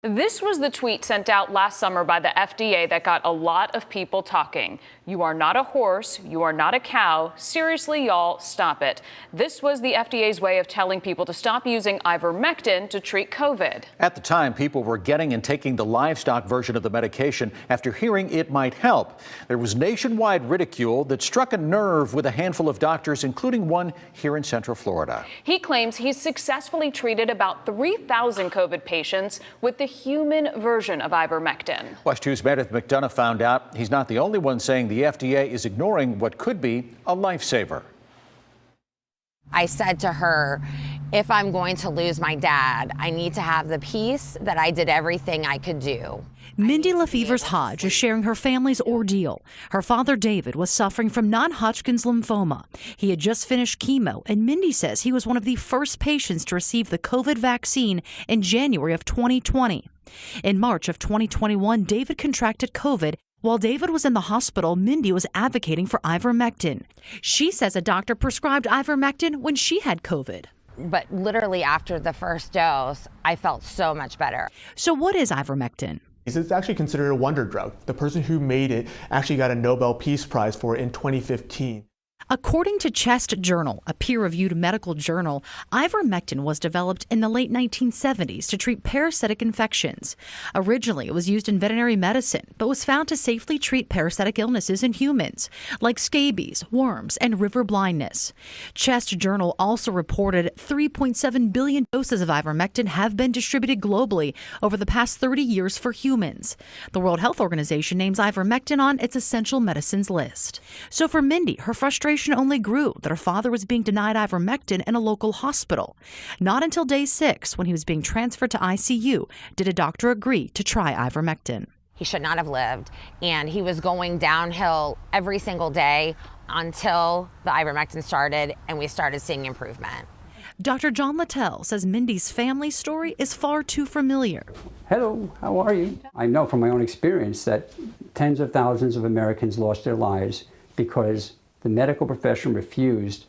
This was the tweet sent out last summer by the FDA that got a lot of people talking. You are not a horse. You are not a cow. Seriously, y'all, stop it. This was the FDA's way of telling people to stop using ivermectin to treat COVID. At the time, people were getting and taking the livestock version of the medication after hearing it might help. There was nationwide ridicule that struck a nerve with a handful of doctors, including one here in Central Florida. He claims he's successfully treated about 3,000 COVID patients with the human version of ivermectin. WESH 2's Meredith McDonough found out he's not the only one saying the FDA is ignoring what could be a lifesaver. I said to her, if I'm going to lose my dad, I need to have the peace that I did everything I could do. Mindy LaFevers Hodge is sharing her family's ordeal. Her father, David, was suffering from non-Hodgkin's lymphoma. He had just finished chemo, and Mindy says he was one of the first patients to receive the COVID vaccine in January of 2020. In March of 2021, David contracted COVID. While David was in the hospital, Mindy was advocating for ivermectin. She says a doctor prescribed ivermectin when she had COVID. But literally after the first dose, I felt so much better. So what is ivermectin? It's actually considered a wonder drug. The person who made it actually got a Nobel Peace Prize for it in 2015. According to Chest Journal, a peer-reviewed medical journal, ivermectin was developed in the late 1970s to treat parasitic infections. Originally, it was used in veterinary medicine, but was found to safely treat parasitic illnesses in humans, like scabies, worms, and river blindness. Chest Journal also reported 3.7 billion doses of ivermectin have been distributed globally over the past 30 years for humans. The World Health Organization names ivermectin on its essential medicines list. So for Mindy, her frustration only grew that her father was being denied ivermectin in a local hospital. Not until day 6, when he was being transferred to ICU, did a doctor agree to try ivermectin. He should not have lived, and he was going downhill every single day until the ivermectin started and we started seeing improvement. Dr. John Littell says Mindy's family story is far too familiar. Hello, how are you? I know from my own experience that tens of thousands of Americans lost their lives because the medical profession refused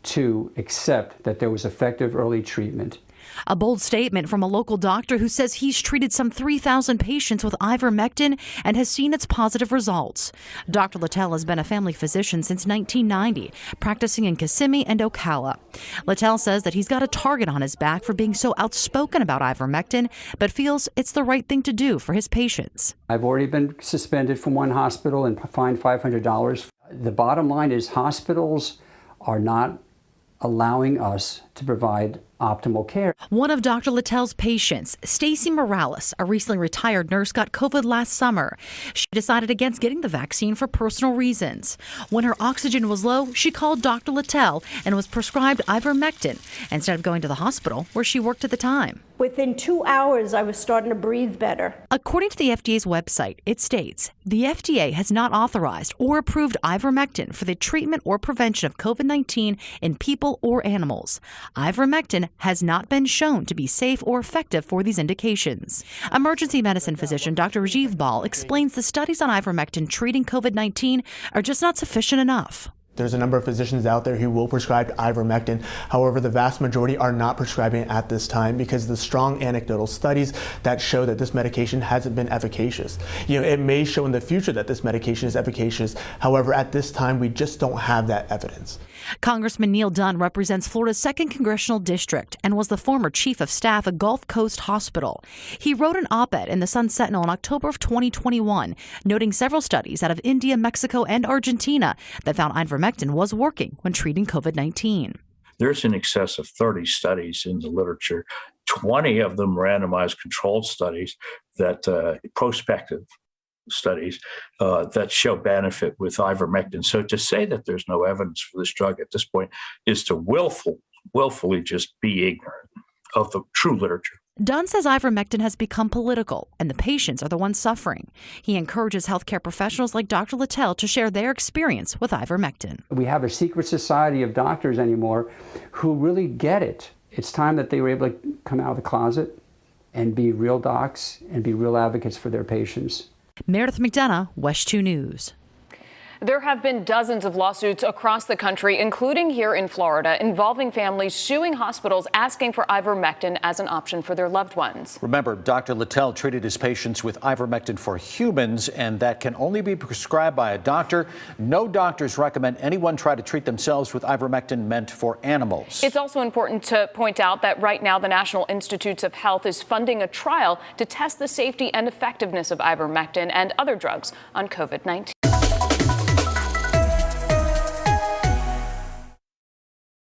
to accept that there was effective early treatment. A bold statement from a local doctor who says he's treated some 3,000 patients with ivermectin and has seen its positive results. Dr. Littell has been a family physician since 1990, practicing in Kissimmee and Ocala. Littell says that he's got a target on his back for being so outspoken about ivermectin, but feels it's the right thing to do for his patients. I've already been suspended from one hospital and fined $500. The bottom line is hospitals are not allowing us to provide optimal care. One of Dr. Littell's patients, Stacy Morales, a recently retired nurse, got COVID last summer. She decided against getting the vaccine for personal reasons. When her oxygen was low, she called Dr. Littell and was prescribed ivermectin instead of going to the hospital where she worked at the time. Within 2 hours, I was starting to breathe better. According to the FDA's website, it states the FDA has not authorized or approved ivermectin for the treatment or prevention of COVID-19 in people or animals. Ivermectin has not been shown to be safe or effective for these indications. Emergency medicine physician Dr. Rajiv Bal explains the studies on ivermectin treating COVID-19 are just not sufficient enough. There's a number of physicians out there who will prescribe ivermectin. However, the vast majority are not prescribing it at this time because of the strong anecdotal studies that show that this medication hasn't been efficacious. It may show in the future that this medication is efficacious. However, at this time, we just don't have that evidence. Congressman Neil Dunn represents Florida's 2nd Congressional District and was the former chief of staff at Gulf Coast Hospital. He wrote an op-ed in the Sun Sentinel in October of 2021, noting several studies out of India, Mexico, and Argentina that found ivermectin was working when treating COVID-19. There's in excess of 30 studies in the literature, 20 of them randomized controlled studies that prospective studies that show benefit with ivermectin. So to say that there's no evidence for this drug at this point is to willfully just be ignorant of the true literature. Dunn says ivermectin has become political, and the patients are the ones suffering. He encourages healthcare professionals like Dr. Littell to share their experience with ivermectin. We have a secret society of doctors anymore who really get it. It's time that they were able to come out of the closet and be real docs and be real advocates for their patients. Meredith McDonough, WESH 2 News. There have been dozens of lawsuits across the country, including here in Florida, involving families suing hospitals asking for ivermectin as an option for their loved ones. Remember, Dr. Littell treated his patients with ivermectin for humans, and that can only be prescribed by a doctor. No doctors recommend anyone try to treat themselves with ivermectin meant for animals. It's also important to point out that right now the National Institutes of Health is funding a trial to test the safety and effectiveness of ivermectin and other drugs on COVID-19.